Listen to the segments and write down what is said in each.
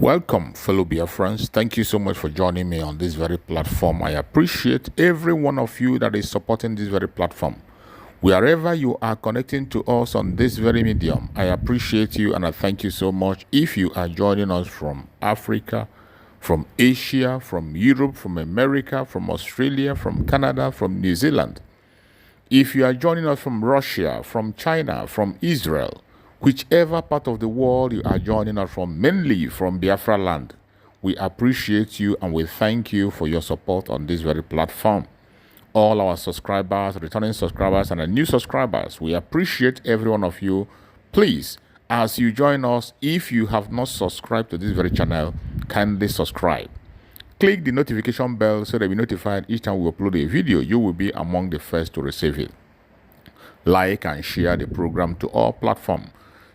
Welcome, fellow Biafrans. Thank you so much for joining me on this very platform. I appreciate every one of you that is supporting this very platform. Wherever you are connecting to us on this very medium, I appreciate you and I thank you so much. If you are joining us from Africa, from Asia, from Europe, from America, from Australia, from Canada, from New Zealand, if you are joining us from Russia, from China, from Israel, whichever part of the world you are joining us from, mainly from Biafra land, we appreciate you and we thank you for your support on this very platform. All our subscribers, returning subscribers, and the new subscribers, we appreciate every one of you. Please, as you join us, if you have not subscribed to this very channel, kindly subscribe. Click the notification bell so that you'll be notified each time we upload a video. You will be among the first to receive it. Like and share the program to all platforms.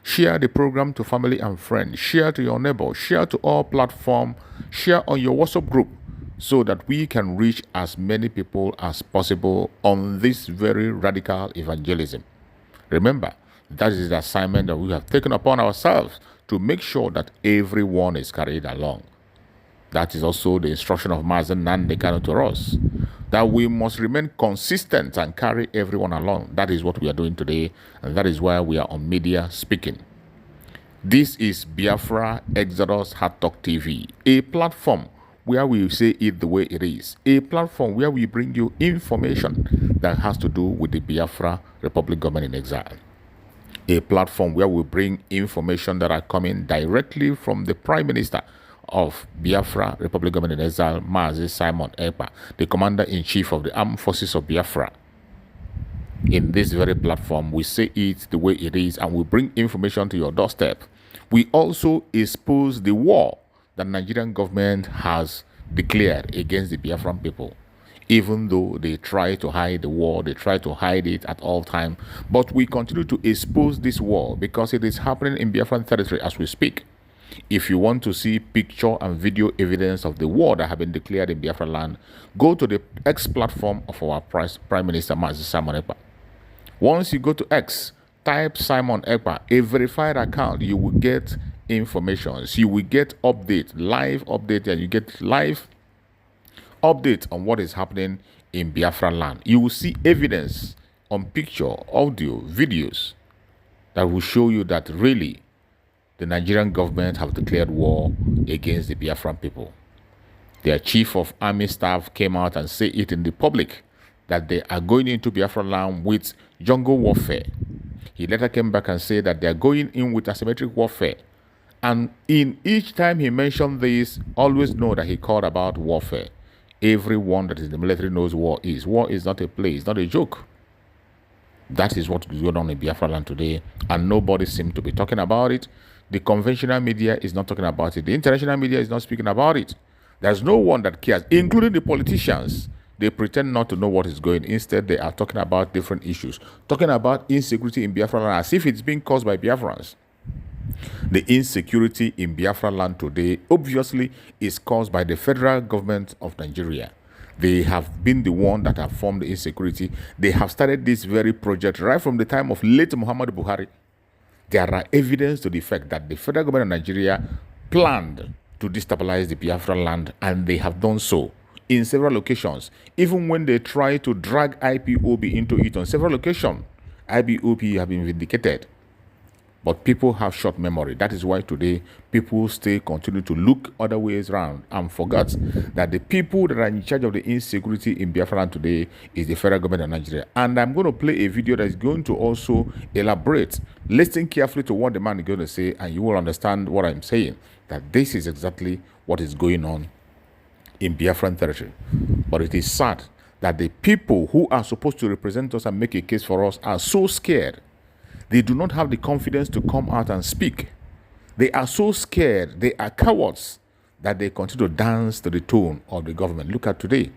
Share the program to family and friends. Share to your neighbor. Share to all platforms. Share on your WhatsApp group so that we can reach as many people as possible on this very radical evangelism. Remember, that is the assignment that we have taken upon ourselves to make sure that everyone is carried along. That is also the instruction of Mazi Nnamdi Kanu to us, that we must remain consistent and carry everyone along. That is what we are doing today, and that is why we are on media speaking. This is Biafra Exodus Hard Talk TV, a platform where we say it the way it is, a platform where we bring you information that has to do with the Biafra Republic government in exile, a platform where we bring information that are coming directly from the Prime Minister of Biafra Republic government in exile, Mazi Nnamdi Kanu, the Commander-in-Chief of the Armed Forces of Biafra. In this very platform, we say it the way it is and we bring information to your doorstep. We also expose the war that Nigerian government has declared against the Biafran people. Even though they try to hide the war, they try to hide it at all times, but we continue to expose this war because it is happening in Biafran territory as we speak. If you want to see picture and video evidence of the war that have been declared in Biafra land, go to the X platform of our Prime Minister Mazi Nnamdi Kanu. Once you go to X, type Simon Ekpa, a verified account, you will get information. So you will get live update, and you get live update on what is happening in Biafra land. You will see evidence on picture, audio, videos that will show you that really the Nigerian government have declared war against the Biafran people. Their chief of army staff came out and said it in the public that they are going into Biafra land with jungle warfare. He later came back and said that they are going in with asymmetric warfare. And in each time he mentioned this, always know that he called about warfare. Everyone that is in the military knows war is. War is not a play, it's not a joke. That is what is going on in Biafra land today, and nobody seems to be talking about it. The conventional media is not talking about it. The international media is not speaking about it. There's no one that cares, including the politicians. They pretend not to know what is going. Instead, they are talking about different issues, talking about insecurity in Biafra land as if it's being caused by Biafrans. The insecurity in Biafra land today obviously is caused by the federal government of Nigeria. They have been the one that have formed the insecurity. They have started this very project right from the time of late Muhammad Buhari. There are evidence to the fact that the federal government of Nigeria planned to destabilize the Biafra land, and they have done so in several locations. Even when they try to drag IPOB into it on several locations, IPOB have been vindicated. But people have short memory. That is why today people continue to look other ways around and forget that the people that are in charge of the insecurity in Biafra land today is the federal government of Nigeria. And I'm going to play a video that is going to also elaborate. Listen carefully to what the man is going to say, and you will understand what I'm saying, that this is exactly what is going on in Biafran territory. But it is sad that the people who are supposed to represent us and make a case for us are so scared. They do not have the confidence to come out and speak. They are so scared, they are cowards, that they continue to dance to the tone of the government. Look at today.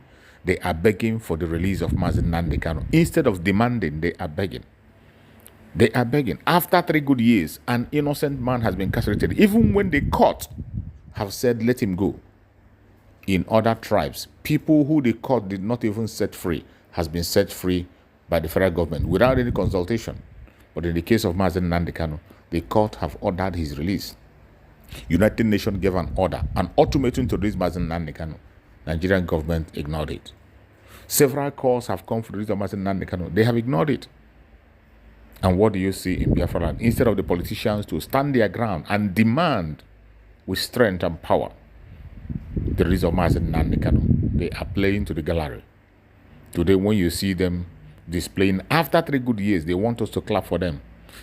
They are begging for the release of Mazi Nnamdi Kanu. Instead of demanding, they are begging. They are begging. After 3 good years, an innocent man has been incarcerated. Even when the court have said, let him go. In other tribes, people who the court did not even set free has been set free by the federal government without any consultation. But in the case of Mazi Nnamdi Kanu, the court have ordered his release. United Nations gave an order, an ultimatum to release Mazi Nnamdi Kanu. Nigerian government ignored it. Several calls have come for the release of Mazi Nnamdi Kanu. They have ignored it. And what do you see in Biafra land? Instead of the politicians to stand their ground and demand with strength and power the release of Mazi Nnamdi Kanu, they are playing to the gallery. Today, when you see them displaying, after 3 good years, they want us to clap for them.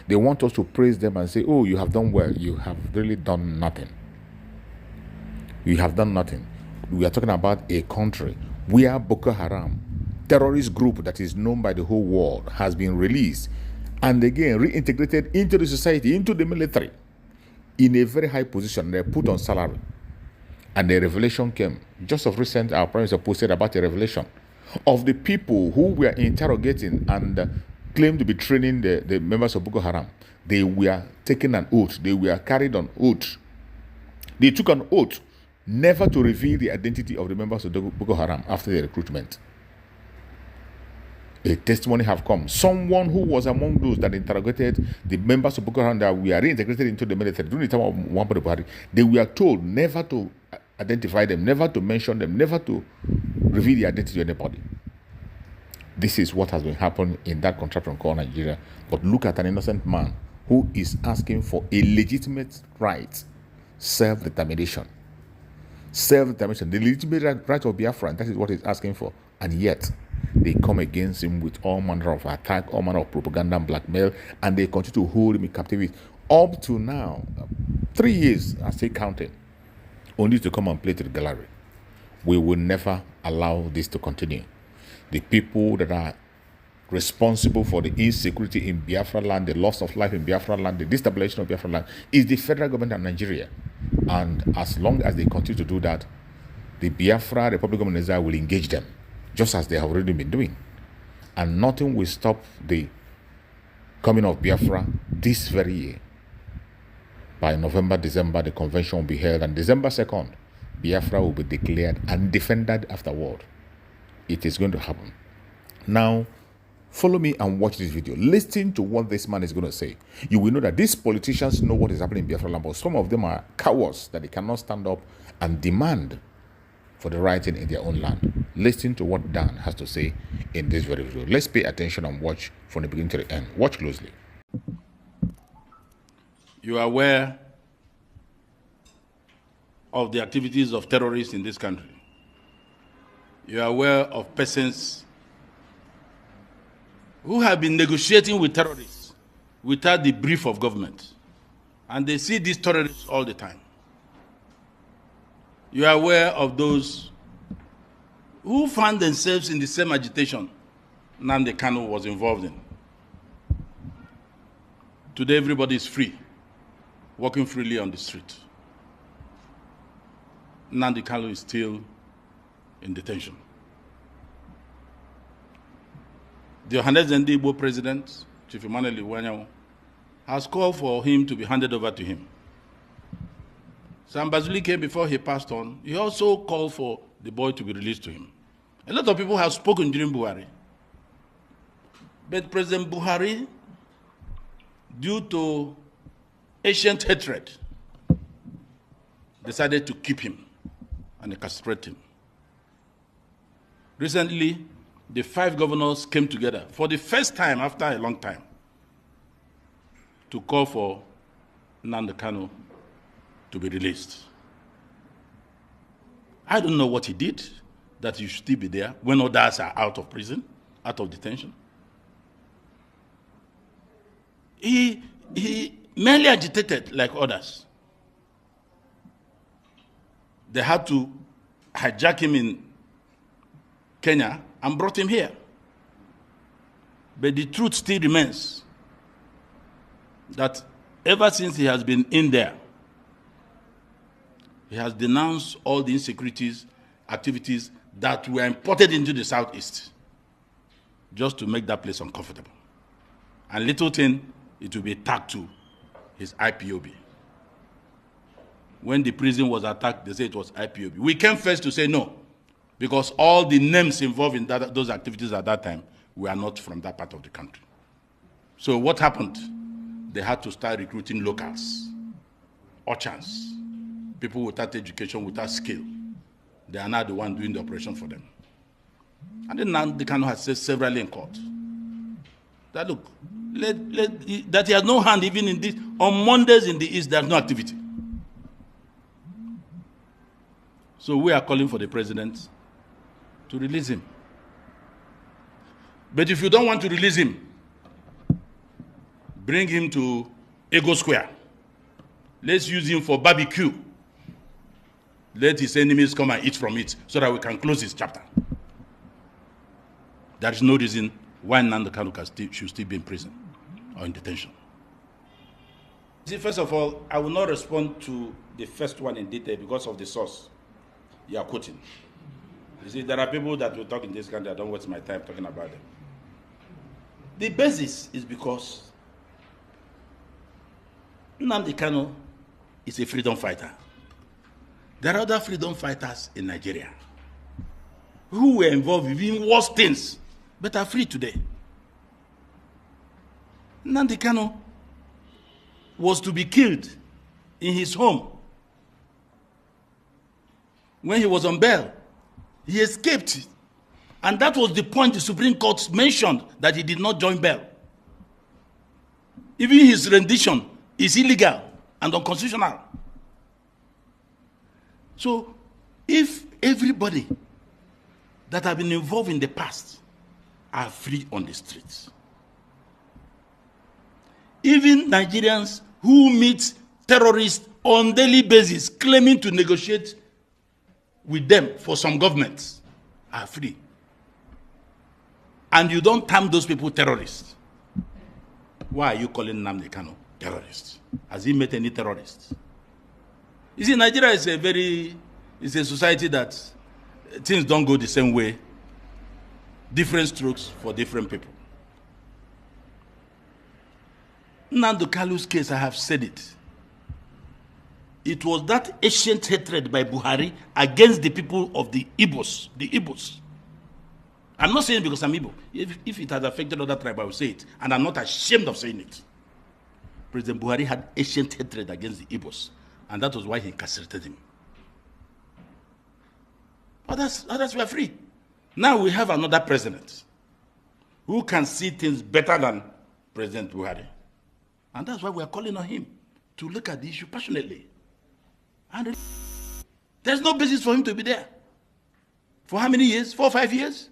They want us to praise them and say, oh, you have done well. You have really done nothing. You have done nothing. We are talking about a country where Boko Haram, terrorist group that is known by the whole world, has been released and again reintegrated into the society, into the military, in a very high position. They're put on salary. And the revelation came. Just of recent, our Prime Minister posted about a revelation of the people who were interrogating and claimed to be training the members of Boko Haram. They were taking an oath. They were carried on oath. They took an oath never to reveal the identity of the members of Boko Haram after the recruitment. A testimony have come. Someone who was among those that interrogated the members of Boko Haram that were reintegrated into the military during the time of Muhammadu Buhari, they were told never to identify them, never to mention them, never to reveal the identity of anybody. This is what has been happening in that contraption called Nigeria. But look at an innocent man who is asking for a legitimate right, self-determination. Self-determination, the legitimate right of Biafra, that is what he's asking for. And yet, they come against him with all manner of attack, all manner of propaganda and blackmail, and they continue to hold him in captivity. Up to now, 3 years, I say counting, only to come and play to the gallery. We will never allow this to continue. The people that are responsible for the insecurity in Biafra land, the loss of life in Biafra land, the destabilization of Biafra land, is the federal government of Nigeria. And as long as they continue to do that, the Biafra Republic of Nigeria will engage them, just as they have already been doing. And nothing will stop the coming of Biafra this very year. By November, December, the convention will be held, and December 2nd, Biafra will be declared and defended afterward. It is going to happen. Now, follow me and watch this video. Listen to what this man is going to say. You will know that these politicians know what is happening in Biafra land, but some of them are cowards that they cannot stand up and demand for the right in their own land. Listen to what Dan has to say in this very video. Let's pay attention and watch from the beginning to the end. Watch closely. You are aware of the activities of terrorists in this country. You are aware of persons who have been negotiating with terrorists without the brief of government. And they see these terrorists all the time. You are aware of those who found themselves in the same agitation Nnamdi Kanu was involved in. Today, everybody is free, walking freely on the street. Nnamdi Kanu is still in detention. The Johannes Ndigbo president, Chief Emmanuel Iwanyawo, has called for him to be handed over to him. Sam Bazuli came before he passed on. He also called for the boy to be released to him. A lot of people have spoken during Buhari. But President Buhari, due to ancient hatred, decided to keep him and castrate him. Recently, the 5 governors came together for the first time after a long time to call for Nnamdi Kanu to be released. I don't know what he did that he should still be there when others are out of prison, out of detention. He merely agitated like others. They had to hijack him in Kenya and brought him here. But the truth still remains that ever since he has been in there, he has denounced all the insecurities, activities that were imported into the Southeast just to make that place uncomfortable. And little thing, it will be attacked to his IPOB. When the prison was attacked, they said it was IPOB. We came first to say no, because all the names involved in those activities at that time were not from that part of the country. So what happened? They had to start recruiting locals urchins, people without education, without skill. They are now the one doing the operation for them. And then Nnamdi Kanu has said severally in court that look, that he has no hand even in this. On Mondays in the East, there's no activity. So we are calling for the president to release him. But if you don't want to release him, bring him to Ego Square. Let's use him for barbecue. Let his enemies come and eat from it so that we can close this chapter. There is no reason why Nnamdi Kanu should still be in prison or in detention. See, first of all, I will not respond to the first one in detail because of the source you are quoting. You see, there are people that will talk in this country, I don't waste my time talking about them. The basis is because Nnamdi Kanu is a freedom fighter. There are other freedom fighters in Nigeria who were involved in even worse things, but are free today. Nnamdi Kanu was to be killed in his home. When he was on bail, he escaped. And that was the point the Supreme Court mentioned, that he did not join bail. Even his rendition is illegal and unconstitutional. So, if everybody that have been involved in the past are free on the streets, even Nigerians who meet terrorists on daily basis claiming to negotiate with them for some governments are free. And you don't term those people terrorists. Why are you calling Nnamdi Kanu terrorists? Has he met any terrorists? You see, Nigeria is a society that things don't go the same way. Different strokes for different people. Nnamdi Kanu's case, I have said it. It was that ancient hatred by Buhari against the people of the Igbos. The Igbos. I'm not saying it because I'm Igbo. If it has affected other tribes, I will say it. And I'm not ashamed of saying it. President Buhari had ancient hatred against the Igbos. And that was why he incarcerated him. Others were free. Now we have another president who can see things better than President Buhari. And that's why we are calling on him to look at the issue passionately. And there's no basis for him to be there. For how many years? 4 or 5 years?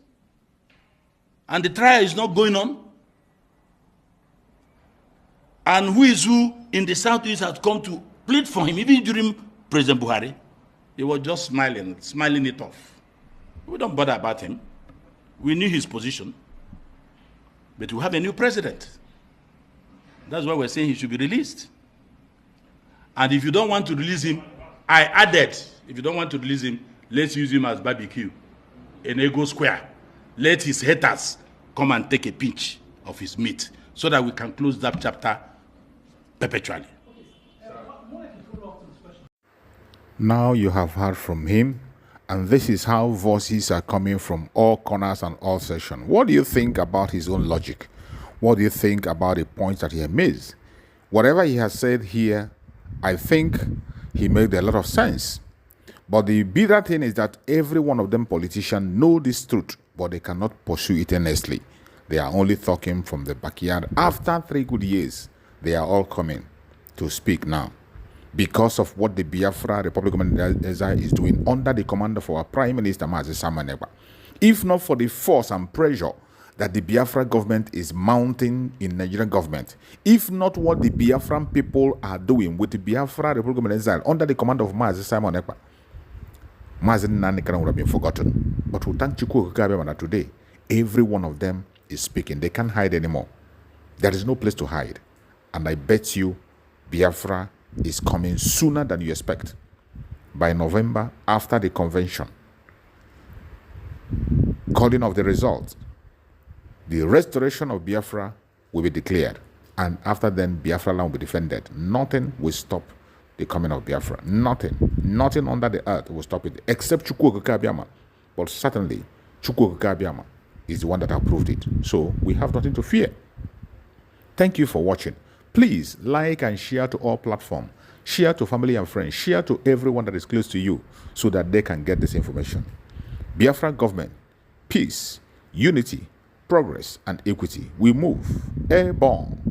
And the trial is not going on. And who in the Southeast has come to plead for him, even during President Buhari? He was just smiling it off. We don't bother about him. We knew his position. But we have a new president. That's why we're saying he should be released. And if you don't want to release him, I added, if you don't want to release him, let's use him as barbecue in Ego Square. Let his haters come and take a pinch of his meat so that we can close that chapter perpetually. Now you have heard from him, and this is how voices are coming from all corners and all sections. What do you think about his own logic? What do you think about the points that he has made? Whatever he has said here, I think he made a lot of sense. But the bitter thing is that every one of them politicians know this truth, but they cannot pursue it earnestly. They are only talking from the backyard. After 3 good years, they are all coming to speak now, because of what the Biafra Republic of Nigeria is doing under the command of our Prime Minister Mazi Nnamdi. If not for the force and pressure that the Biafra government is mounting in Nigerian government, if not what the Biafran people are doing with the Biafra Republic of Nigeria under the command of Mazi Nnamdi, Mazi Nnamdi Kanu would have been forgotten. But we thank Chukwu that today, every one of them is speaking. They can't hide anymore. There is no place to hide. And I bet you Biafra is coming sooner than you expect. By November, after the convention, calling of the results, the restoration of Biafra will be declared. And after then, Biafra land will be defended. Nothing will stop the coming of Biafra. Nothing under the earth will stop it, except Chukwu Abiyama. But certainly, Chukwu Abiyama is the one that approved it. So we have nothing to fear. Thank you for watching. Please like and share to all platforms. Share to family and friends. Share to everyone that is close to you so that they can get this information. Biafra government, peace, unity, progress, and equity. We move airborne.